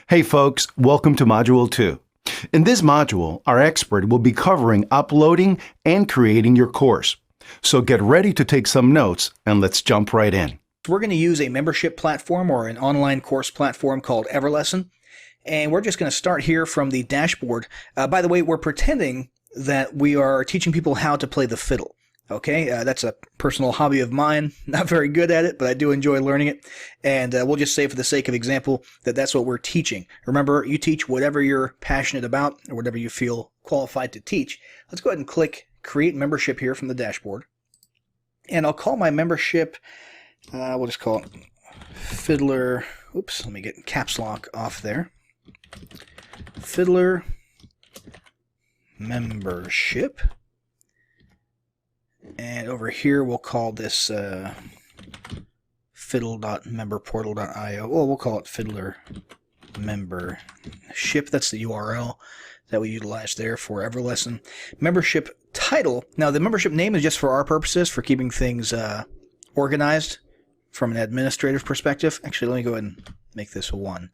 Hey folks, welcome to Module 2. In this module, our expert will be covering uploading and creating your course. So get ready to take some notes and let's jump right in. We're going to use a membership platform or an online course platform called Everlesson. And we're just going to start here from the dashboard. By the way, we're pretending that we are teaching people how to play the fiddle. Okay, that's a personal hobby of mine. Not very good at it, but I do enjoy learning it. And we'll just say for the sake of example that that's what we're teaching. Remember, you teach whatever you're passionate about or whatever you feel qualified to teach. Let's go ahead and click Create Membership here from the dashboard. And I'll call my membership, we'll just call it Fiddler. Oops, let me get caps lock off there. Fiddler Membership. And over here, we'll call this fiddle.memberportal.io. Well, we'll call it Fiddler Membership. That's the URL that we utilize there for Everlesson. Membership title. Now, the membership name is just for our purposes, for keeping things organized from an administrative perspective. Actually, let me go ahead and make this a 1.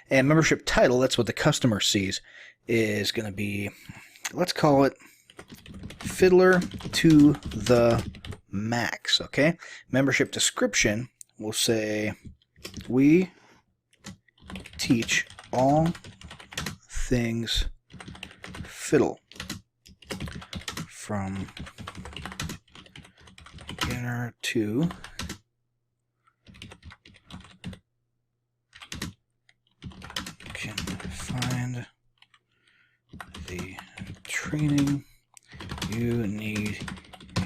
And membership title, that's what the customer sees, is going to be, let's call it Fiddler to the Max, okay? Membership description, we'll say, we teach all things fiddle from beginner to can find the training you need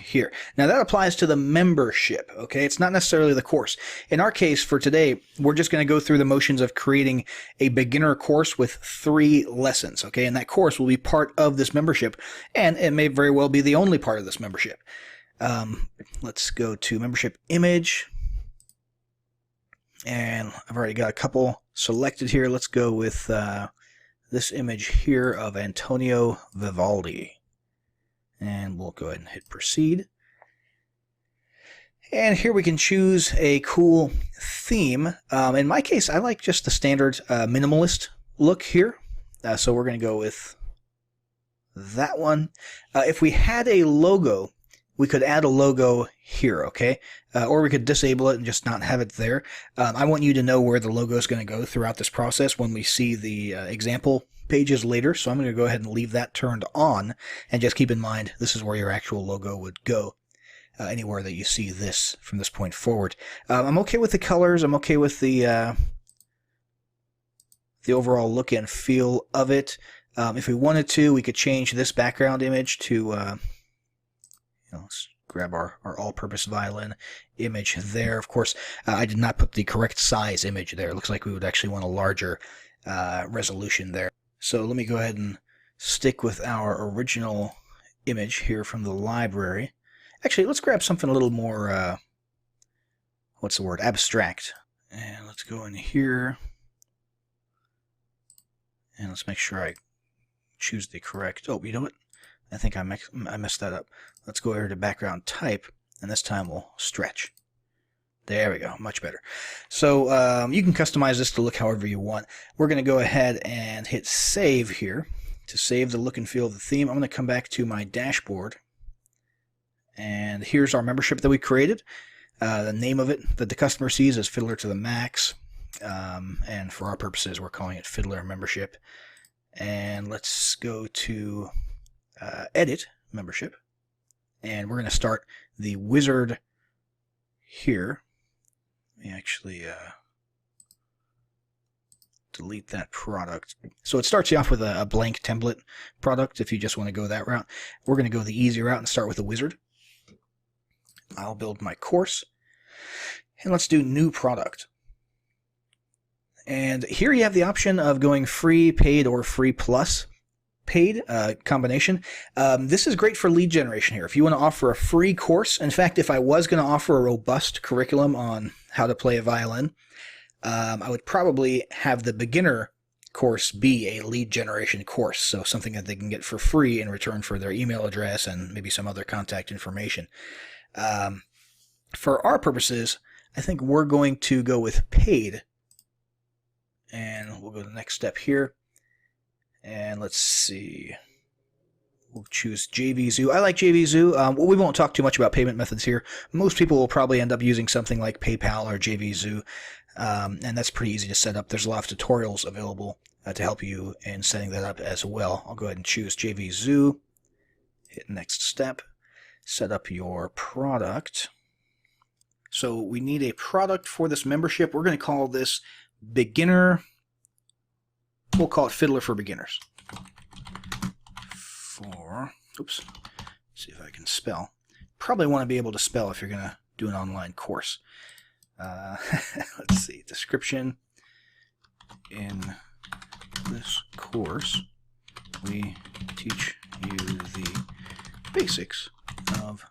here. Now that applies to the membership, okay? It's not necessarily the course. In our case for today, we're just going to go through the motions of creating a beginner course with 3 lessons, okay? And that course will be part of this membership, and it may very well be the only part of this membership. Let's go to membership image, and I've already got a couple selected here. Let's go with this image here of Antonio Vivaldi. And we'll go ahead and hit proceed. And here we can choose a cool theme. In my case, I like just the standard minimalist look here. So we're going to go with that one. If we had a logo, we could add a logo here, okay? Or we could disable it and just not have it there. I want you to know where the logo is going to go throughout this process when we see the example pages later, so I'm going to go ahead and leave that turned on, and just keep in mind this is where your actual logo would go anywhere that you see this from this point forward. I'm okay with the colors. I'm okay with the overall look and feel of it. If we wanted to, we could change this background image to let's grab our all-purpose violin image there. Of course, I did not put the correct size image there. It looks like we would actually want a larger resolution there. So let me go ahead and stick with our original image here from the library. Actually, let's grab something a little more, what's the word, abstract. And let's go in here. And let's make sure I choose the correct, oh, you know what? I think I messed that up. Let's go over to background type, and this time we'll stretch. There we go, much better. So you can customize this to look however you want. We're going to go ahead and hit save here to save the look and feel of the theme. I'm going to come back to my dashboard, and here's our membership that we created. The name of it that the customer sees is Fiddler to the Max, and for our purposes we're calling it Fiddler Membership. And let's go to edit membership, and we're going to start the wizard here. Let me actually delete that product. So it starts you off with a blank template product if you just want to go that route. We're going to go the easy route and start with the wizard. I'll build my course, and let's do new product. And here you have the option of going free, paid, or free plus paid combination. This is great for lead generation here. If you want to offer a free course, in fact, if I was going to offer a robust curriculum on how to play a violin, I would probably have the beginner course be a lead generation course, so something that they can get for free in return for their email address and maybe some other contact information. For our purposes, I think we're going to go with paid and we'll go to the next step here. And let's see. We'll choose JVZoo. I like JVZoo. Well, we won't talk too much about payment methods here. Most people will probably end up using something like PayPal or JVZoo, and that's pretty easy to set up. There's a lot of tutorials available to help you in setting that up as well. I'll go ahead and choose JVZoo. Hit next step. Set up your product. So we need a product for this membership. We're going to call this Beginner. We'll call it Fiddler for Beginners. Oops, see if I can spell. Probably want to be able to spell if you're going to do an online course. Let's see, description. In this course, we teach you the basics of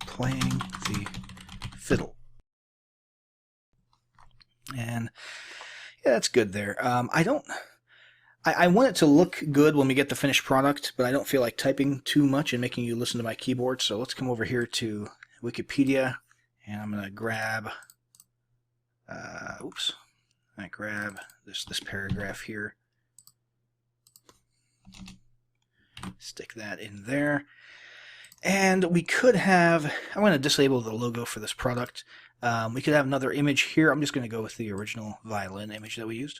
playing the fiddle. And yeah, that's good there. I want it to look good when we get the finished product, but I don't feel like typing too much and making you listen to my keyboard. So let's come over here to Wikipedia, and I'm going to grab, I grab this paragraph here, stick that in there, and we could have, I'm going to disable the logo for this product. We could have another image here. I'm just going to go with the original violin image that we used.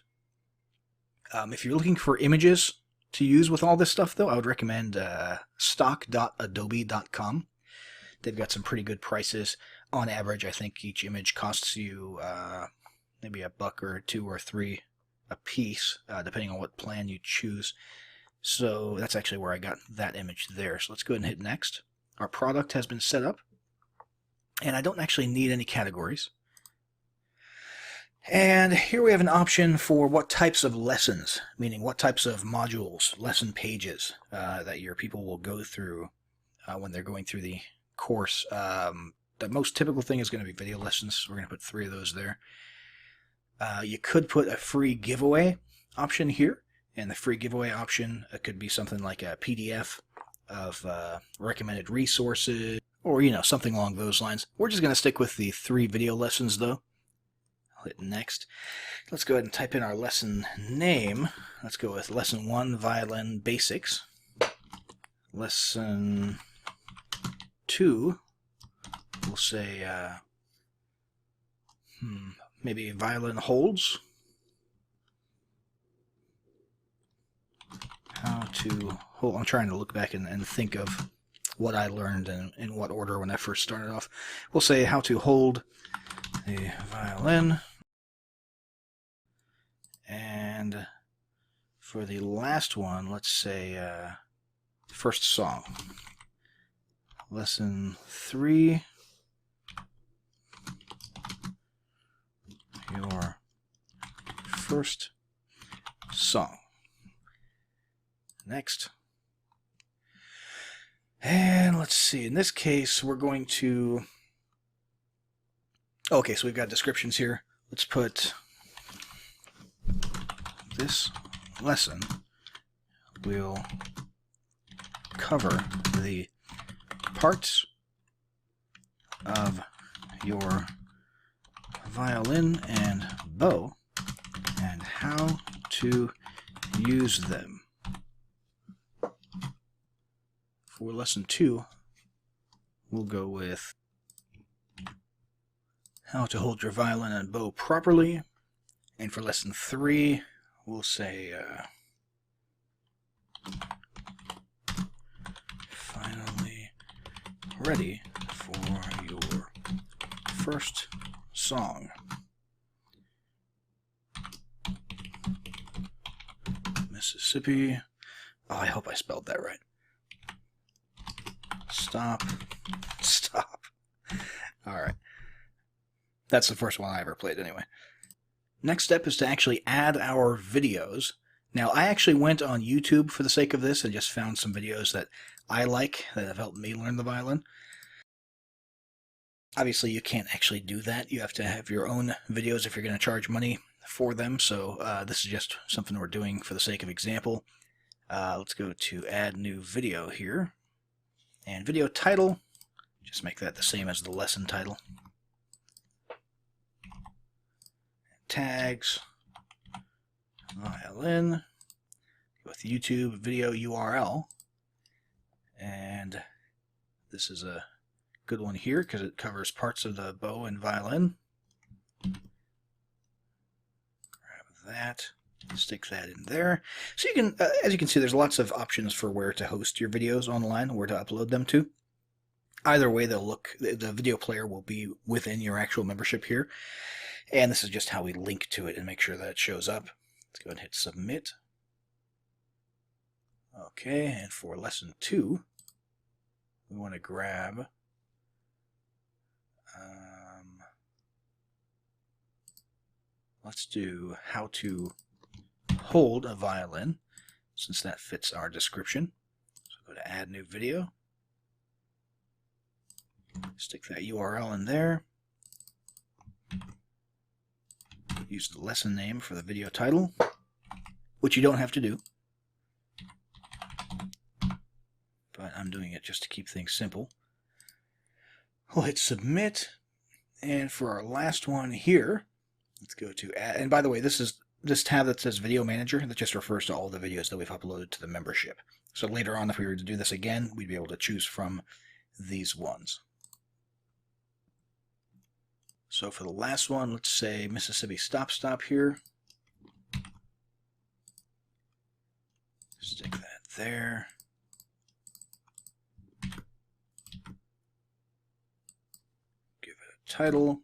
If you're looking for images to use with all this stuff, though, I would recommend stock.adobe.com. They've got some pretty good prices. On average, I think each image costs you maybe $1 or $2 or $3 a piece, depending on what plan you choose. So that's actually where I got that image there. So let's go ahead and hit next. Our product has been set up, and I don't actually need any categories. And here we have an option for what types of lessons, meaning what types of modules, lesson pages that your people will go through when they're going through the course. The most typical thing is going to be video lessons. We're going to put 3 of those there. You could put a free giveaway option here, and the free giveaway option could be something like a PDF of recommended resources, or something along those lines. We're just going to stick with the 3 video lessons, though. I'll hit next. Let's go ahead and type in our lesson name. Let's go with Lesson 1, Violin Basics. Lesson 2, we'll say, maybe Violin Holds. How to hold. I'm trying to look back and think of what I learned and in what order when I first started off. We'll say how to hold the violin. And for the last one, let's say first song. Lesson 3, your first song. Next. And let's see, in this case, we're going to... Okay, so we've got descriptions here. Let's put... This lesson will cover the parts of your violin and bow and how to use them. For lesson 2, we'll go with how to hold your violin and bow properly. And for lesson 3, we'll say finally ready for your first song. Mississippi. Oh, I hope I spelled that right. Stop. All right. That's the first one I ever played anyway. Next step is to actually add our videos. Now, I actually went on YouTube for the sake of this and just found some videos that I like that have helped me learn the violin. Obviously, you can't actually do that. You have to have your own videos if you're going to charge money for them. So this is just something we're doing for the sake of example. Let's go to add new video here. And video title, just make that the same as the lesson title. tags, violin, with YouTube video URL, and this is a good one here because it covers parts of the bow and violin. Grab that, stick that in there. So you can, as you can see, there's lots of options for where to host your videos online, where to upload them to. Either way, they'll look, the video player will be within your actual membership here. And this is just how we link to it and make sure that it shows up. Let's go ahead and hit submit. Okay, and for lesson 2, we want to grab let's do how to hold a violin, since that fits our description. So go to add new video, stick that URL in there, use the lesson name for the video title, which you don't have to do, but I'm doing it just to keep things simple. We'll hit submit, and for our last one here, let's go to add. And by the way, this tab that says Video Manager, that just refers to all the videos that we've uploaded to the membership. So later on, if we were to do this again, we'd be able to choose from these ones. So for the last one, let's say Mississippi Stop Stop here. Stick that there. Give it a title.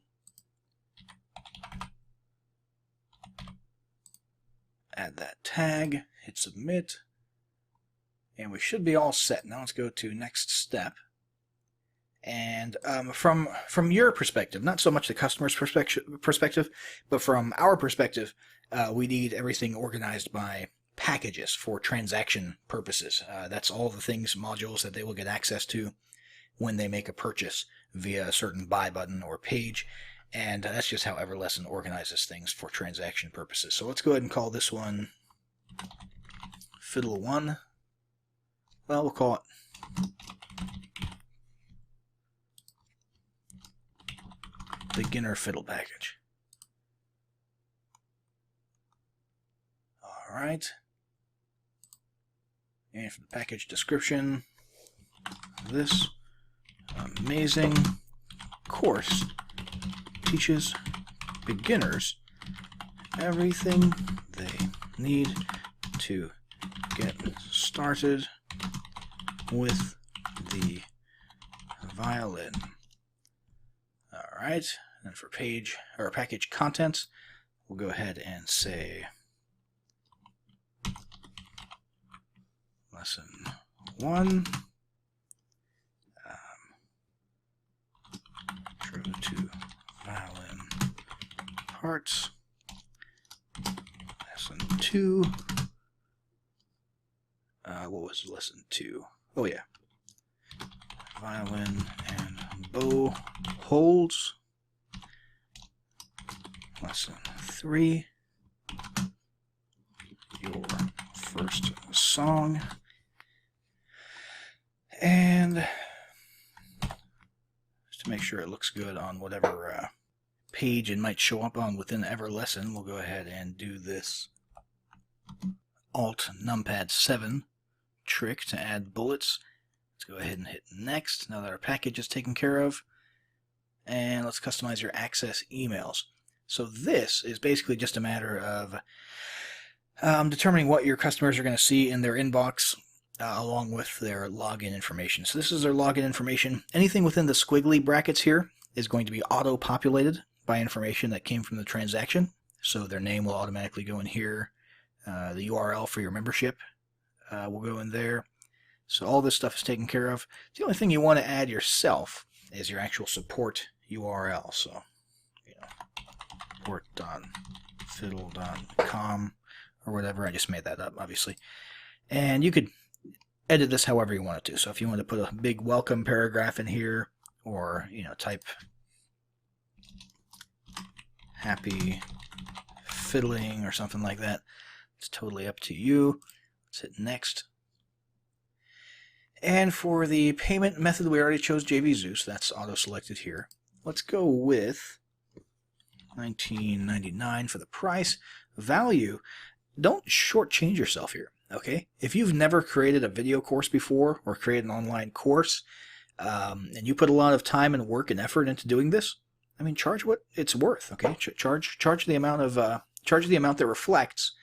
Add that tag, hit submit, and we should be all set. Now let's go to next step. And from your perspective, not so much the customer's perspective, but from our perspective, we need everything organized by packages for transaction purposes. That's all the things, modules that they will get access to when they make a purchase via a certain buy button or page. And that's just how Everlesson organizes things for transaction purposes. So let's go ahead and call this one Fiddle 1. Well, we'll call it Beginner Fiddle Package. Alright. And for the package description, this amazing course teaches beginners everything they need to get started with the violin. Alright, and for page or package contents, we'll go ahead and say lesson 1, intro to violin parts. Lesson 2. What was lesson 2? Oh yeah, violin and bow holds. Lesson 3. Your first song. And just to make sure it looks good on whatever page it might show up on within Everlesson, we'll go ahead and do this Alt Numpad 7 trick to add bullets. Let's go ahead and hit next now that our package is taken care of. And let's customize your access emails. So this is basically just a matter of determining what your customers are going to see in their inbox along with their login information. So this is their login information. Anything within the squiggly brackets here is going to be auto-populated by information that came from the transaction. So their name will automatically go in here. The URL for your membership will go in there. So all this stuff is taken care of. The only thing you want to add yourself is your actual support URL. So, support.fiddle.com or whatever. I just made that up, obviously. And you could edit this however you want it to. So if you want to put a big welcome paragraph in here, or type happy fiddling or something like that, it's totally up to you. Let's hit next. And for the payment method, we already chose JV Zeus. That's auto-selected here. Let's go with $19.99 for the price. Value, don't shortchange yourself here, okay? If you've never created a video course before or created an online course, and you put a lot of time and work and effort into doing this, I mean, charge what it's worth, okay? Charge the amount of charge the amount that reflects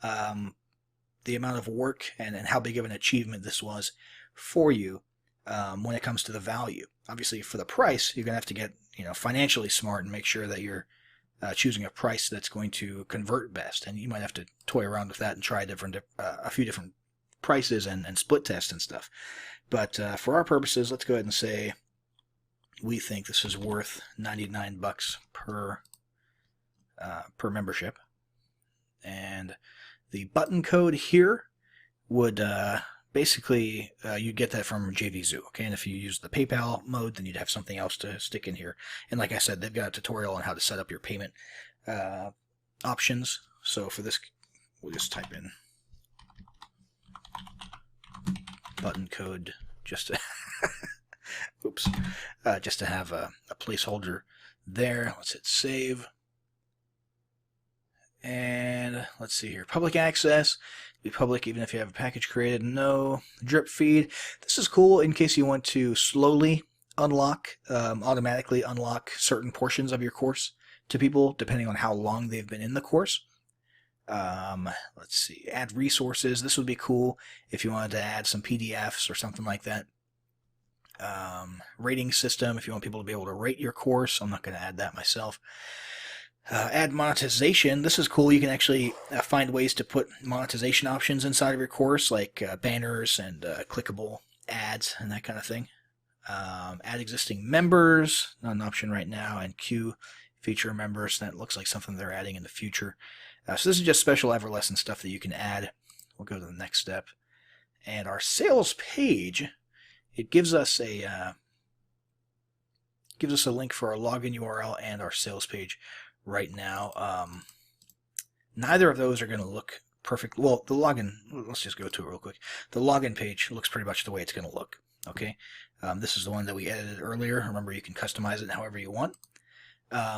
the amount of work and how big of an achievement this was for you when it comes to the value. Obviously, for the price, you're gonna have to get financially smart and make sure that you're choosing a price that's going to convert best, and you might have to toy around with that and try a few different prices and split test and stuff. But for our purposes, let's go ahead and say we think this is worth $99 per membership, and the button code here would basically you get that from JVZoo, okay? And if you use the PayPal mode, then you'd have something else to stick in here. And like I said, they've got a tutorial on how to set up your payment options. So for this, we'll just type in button code just to oops, just to have a placeholder there. Let's hit save. And let's see here. Public access. Be public even if you have a package created. No. Drip feed. This is cool in case you want to slowly unlock, automatically unlock certain portions of your course to people depending on how long they've been in the course. Let's see. Add resources. This would be cool if you wanted to add some PDFs or something like that. Rating system if you want people to be able to rate your course. I'm not going to add that myself. Add monetization. This is cool. You can actually find ways to put monetization options inside of your course, like banners and clickable ads and that kind of thing. Add existing members, not an option right now, and queue feature members. That looks like something they're adding in the future. So this is just special Everlesson stuff that you can add. We'll go to the next step. And our sales page, it gives us a link for our login URL and our sales page. Right now, neither of those are going to look perfect. Well, the login, let's just go to it real quick. The login page looks pretty much the way it's going to look. Okay, this is the one that we edited earlier. Remember, you can customize it however you want.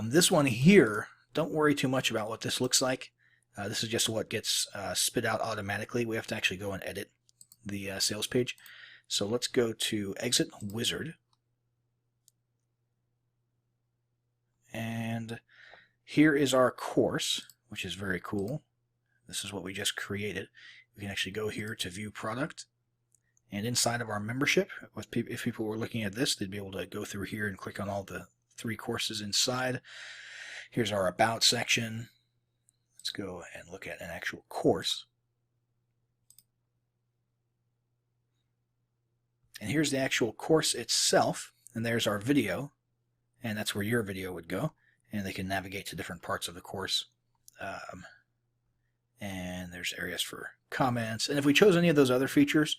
This one here, don't worry too much about what this looks like. This is just what gets spit out automatically. We have to actually go and edit the sales page. So let's go to Exit Wizard. And here is our course, which is very cool. This is what we just created. We can actually go here to View Product. And inside of our membership, if people were looking at this, they'd be able to go through here and click on all the 3 courses inside. Here's our About section. Let's go and look at an actual course. And here's the actual course itself. And there's our video. And that's where your video would go. And they can navigate to different parts of the course. And there's areas for comments. And if we chose any of those other features,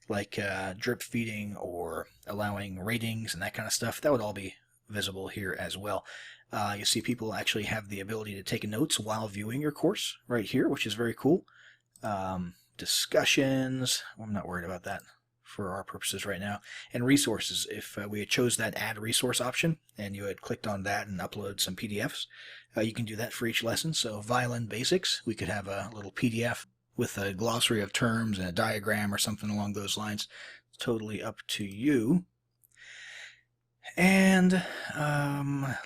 like drip feeding or allowing ratings and that kind of stuff, that would all be visible here as well. You see people actually have the ability to take notes while viewing your course right here, which is very cool. Discussions, I'm not worried about that for our purposes right now. And resources, if we had chose that add resource option and you had clicked on that and upload some PDFs, you can do that for each lesson. So violin basics, we could have a little PDF with a glossary of terms and a diagram or something along those lines. It's totally up to you. And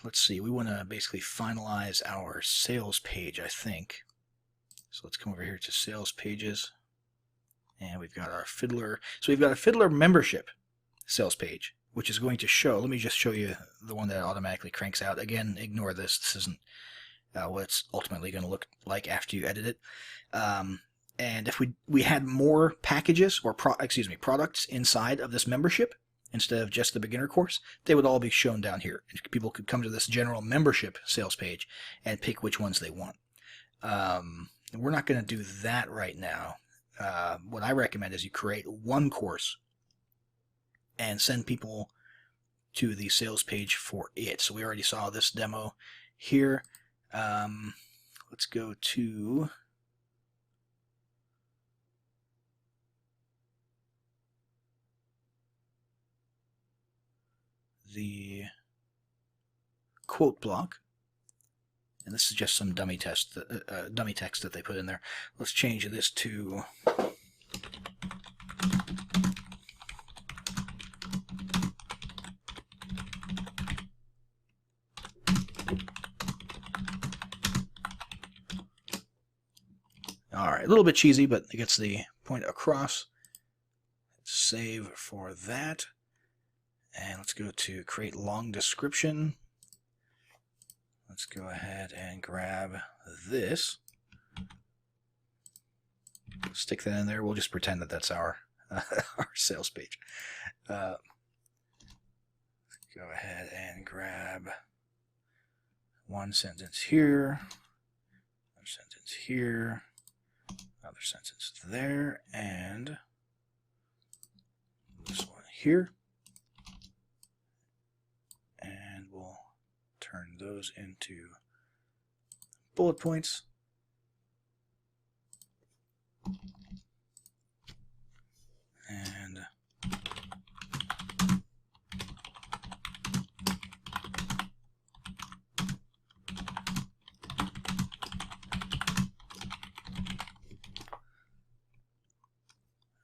let's see, we want to basically finalize our sales page, I think. So let's come over here to sales pages. And we've got our Fiddler. So we've got a Fiddler membership sales page, which is going to show. Let me just show you the one that automatically cranks out. Again, ignore this. This isn't what it's ultimately going to look like after you edit it. And if we had more packages or products inside of this membership instead of just the beginner course, they would all be shown down here. And people could come to this general membership sales page and pick which ones they want. We're not going to do that right now. What I recommend is you create one course and send people to the sales page for it. So we already saw this demo here. Let's go to the quote block. And this is just some dummy text that they put in there. Let's change this to Alright, a little bit cheesy, but it gets the point across. Save for that. And let's go to create long description. Let's go ahead and grab this. Stick that in there. We'll just pretend that that's our sales page. Let's go ahead and grab one sentence here, another sentence here, another sentence there, and this one here. And we'll turn those into bullet points. And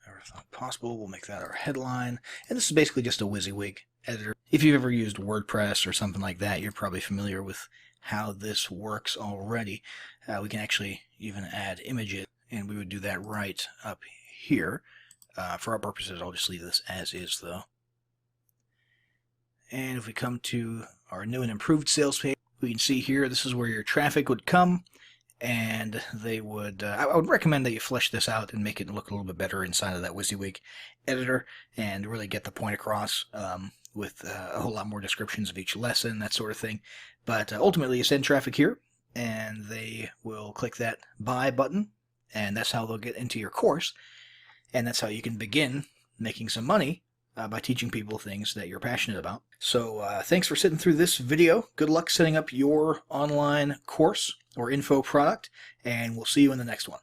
never thought possible. We'll make that our headline. And this is basically just a WYSIWYG editor. If you've ever used WordPress or something like that, you're probably familiar with how this works already. We can actually even add images, and we would do that right up here. For our purposes, I'll just leave this as is, though. And if we come to our new and improved sales page, we can see here, this is where your traffic would come, and they would, I would recommend that you flesh this out and make it look a little bit better inside of that WYSIWYG editor and really get the point across with a whole lot more descriptions of each lesson, that sort of thing. But ultimately, you send traffic here, and they will click that buy button, and that's how they'll get into your course. And that's how you can begin making some money by teaching people things that you're passionate about. So thanks for sitting through this video. Good luck setting up your online course or info product, and we'll see you in the next one.